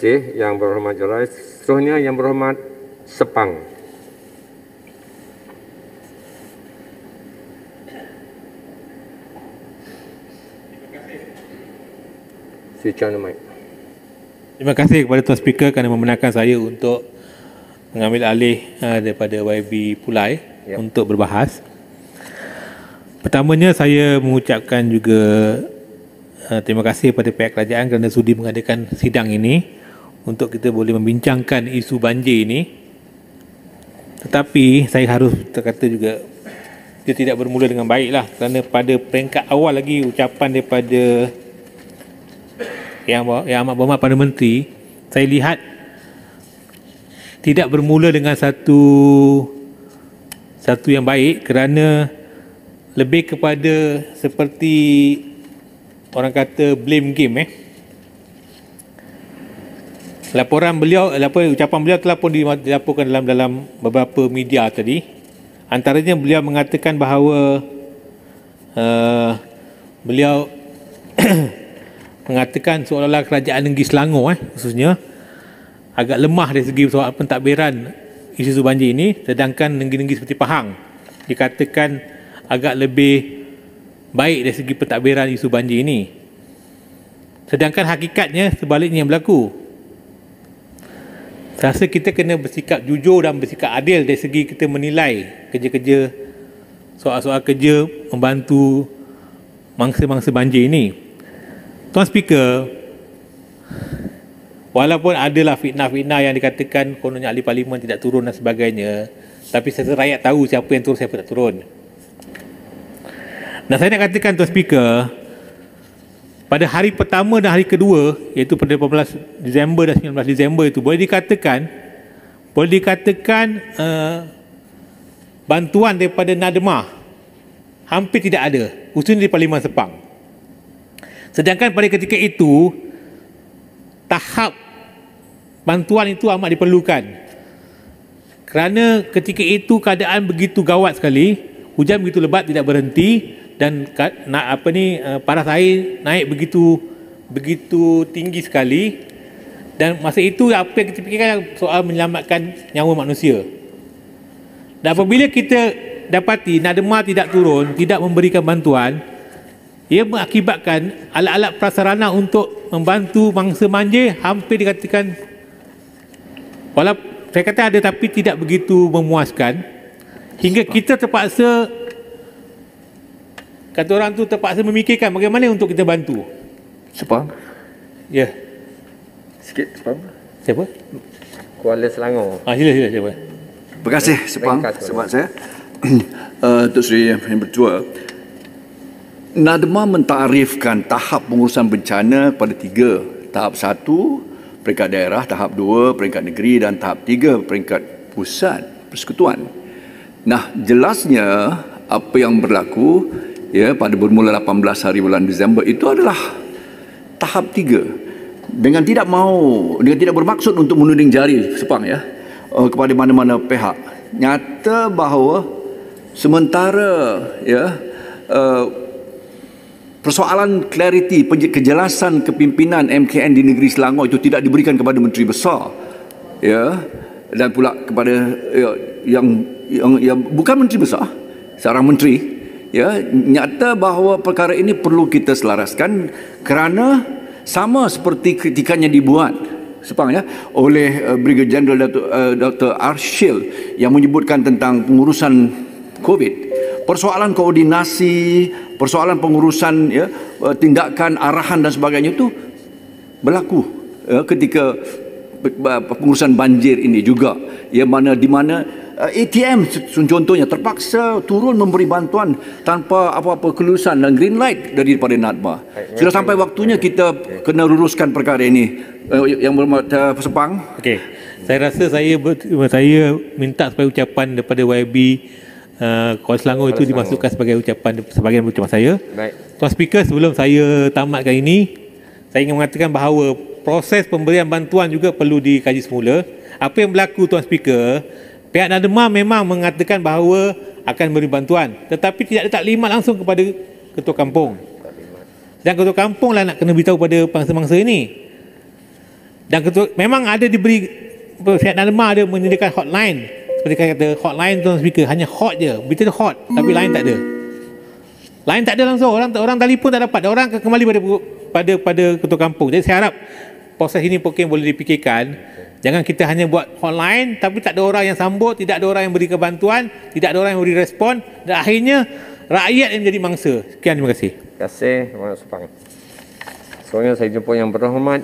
kasih Yang Berhormat Jorais. Seterusnya Yang Berhormat Sepang. Switch on the mic. Terima kasih kepada Tuan Speaker kerana membenarkan saya untuk mengambil alih daripada YB Pulai untuk berbahas. Pertamanya saya mengucapkan juga terima kasih kepada pihak kerajaan kerana sudi mengadakan sidang ini untuk kita boleh membincangkan isu banjir ini. Tetapi saya harus terkata juga dia tidak bermula dengan baiklah, kerana pada peringkat awal lagi ucapan daripada Yang Amat Berhormat Perdana Menteri, saya lihat tidak bermula dengan satu yang baik, kerana lebih kepada seperti orang kata blame game. Ucapan beliau telah pun dilaporkan dalam beberapa media tadi. Antaranya beliau mengatakan bahawa beliau mengatakan seolah-olah kerajaan negeri Selangor khususnya agak lemah dari segi soal pentadbiran isu banjir ini, sedangkan negeri-negeri seperti Pahang dikatakan agak lebih baik dari segi pentadbiran isu banjir ini. Sedangkan hakikatnya sebaliknya yang berlaku. Saya rasa kita kena bersikap jujur dan bersikap adil dari segi kita menilai kerja-kerja, soal-soal kerja membantu mangsa-mangsa banjir ini. Tuan Speaker, walaupun adalah fitnah-fitnah yang dikatakan kononnya ahli parlimen tidak turun dan sebagainya, tapi saya rakyat tahu siapa yang turun, siapa tak turun. Dan saya nak katakan Tuan Speaker, pada hari pertama dan hari kedua, iaitu pada 18 Disember dan 19 Disember itu, boleh dikatakan bantuan daripada NADMA hampir tidak ada, khususnya di Parlimen Sepang. Sedangkan pada ketika itu, tahap bantuan itu amat diperlukan. Kerana ketika itu keadaan begitu gawat sekali, hujan begitu lebat tidak berhenti, dan paras air naik begitu tinggi sekali. Dan masa itu apa yang kita fikirkan soal menyelamatkan nyawa manusia. Dan apabila kita dapati NADMA tidak turun, tidak memberikan bantuan, ia mengakibatkan alat-alat prasarana untuk membantu mangsa banjir hampir dikatakan, walaupun saya kata ada tapi tidak begitu memuaskan, hingga kita terpaksa, kata orang tu, terpaksa memikirkan bagaimana untuk kita bantu. Sepang? Ya. Sikit Sepang. Siapa? Kuala Selangor. Sila siapa? Terima kasih Sepang sebab saya. Untuk Seri Yang Bertua, NADMA mentarifkan tahap pengurusan bencana pada 3. Tahap 1, peringkat daerah, tahap 2, peringkat negeri, dan tahap 3, peringkat pusat persekutuan. Nah, jelasnya apa yang berlaku pada bermula 18 hari bulan Disember itu adalah tahap 3. Dengan tidak bermaksud untuk menuding jari Sepang kepada mana-mana pihak. Nyata bahawa sementara persoalan clarity, kejelasan kepimpinan MKN di negeri Selangor itu tidak diberikan kepada Menteri Besar, dan pula kepada yang bukan Menteri Besar, seorang menteri, nyata bahawa perkara ini perlu kita selaraskan, kerana sama seperti kritikannya dibuat Sepang oleh Brigadier Jeneral Dr. Arshil yang menyebutkan tentang pengurusan COVID. Persoalan koordinasi, persoalan pengurusan tindakan, arahan dan sebagainya itu berlaku ketika pengurusan banjir ini juga, di mana ATM contohnya terpaksa turun memberi bantuan tanpa apa-apa kelulusan dan green light daripada NADMA. Sudah sampai waktunya kita kena luruskan perkara ini. Yang berhormat Sepang. Okey. Saya rasa saya minta supaya ucapan daripada YB Kuala Selangor itu dimasukkan sebagai sebagian ucapan saya. Baik. Tuan Speaker, sebelum saya tamatkan ini, saya ingin mengatakan bahawa proses pemberian bantuan juga perlu dikaji semula. Apa yang berlaku, Tuan Speaker, pihak NADMA memang mengatakan bahawa akan memberi bantuan, tetapi tidak ada taklimat langsung kepada ketua kampung. Dan ketua kampung lah nak kena beritahu pada mangsa-mangsa ini. Dan memang ada diberi, pihak Nadma ada menyediakan hotline, seperti kata hotline tuan speaker, hanya hot je, berita tu hot, tapi lain tak ada. Lain tak ada langsung, orang telefon tak dapat, orang akan kembali pada ketua kampung. Jadi saya harap proses ini mungkin boleh dipikirkan. Jangan kita hanya buat hotline tapi tak ada orang yang sambut, tidak ada orang yang beri bantuan, tidak ada orang yang beri respon, dan akhirnya rakyat yang menjadi mangsa. Sekian, terima kasih. Terima kasih, Tuan Sepang. Seterusnya saya jumpa Yang Berhormat